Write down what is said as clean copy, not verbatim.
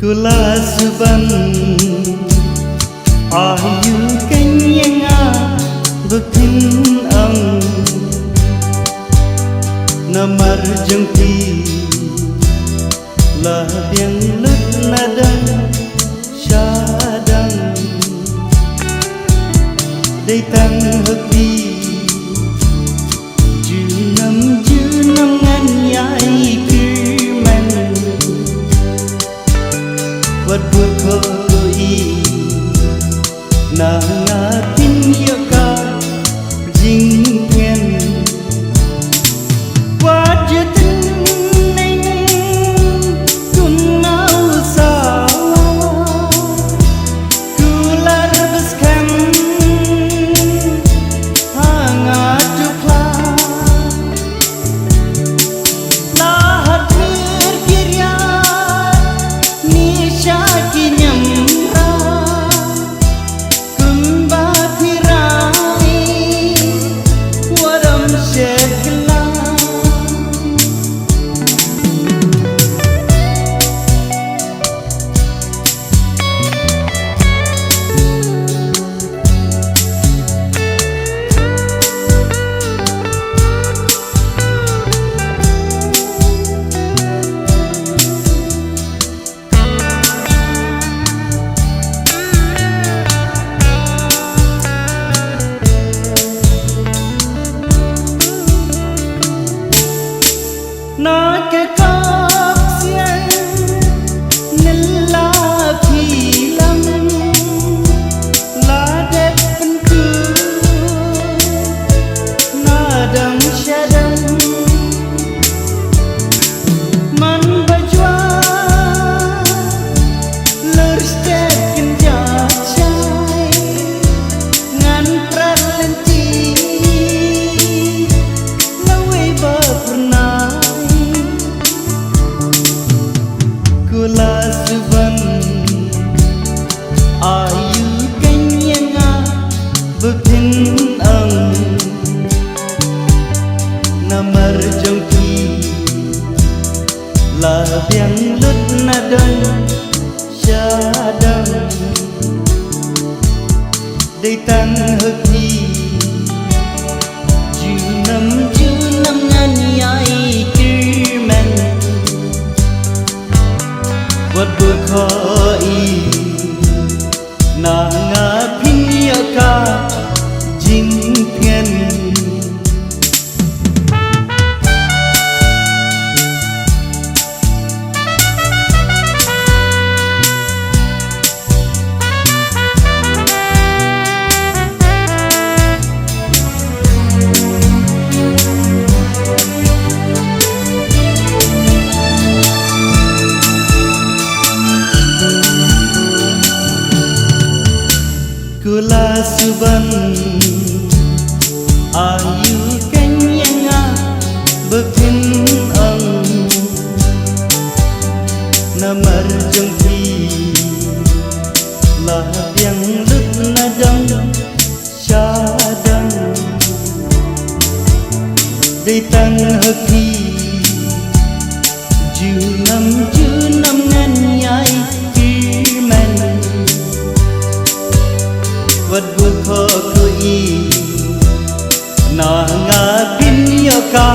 Kula suban ayu kenyanga bekin ang namar jengpi lah biang lut nadang syadang day tang hati junam ngan yai kirman wat bukoi na ngatin yaka jing ken wat jetin ning kun mau sa kular beskan hanga dupla lahat berkirya nisha kinyam na ke kap sian nilla philam la de penku na dang shadam man bajwa lur stek ja chai ngan pralenti lawe ba purna kula suban ayu kenyanga bekin ang namar jengki la biang lut nadang syadang day tang hati junam ngan yai kirman wat bukoi na ngapin yaka jing ken kula suban ayu kenyanga bekin ang namar jengpi lah biang lut nadang syadang day tang hati junam ngan yai kirman wat bukoi na ngapin yaka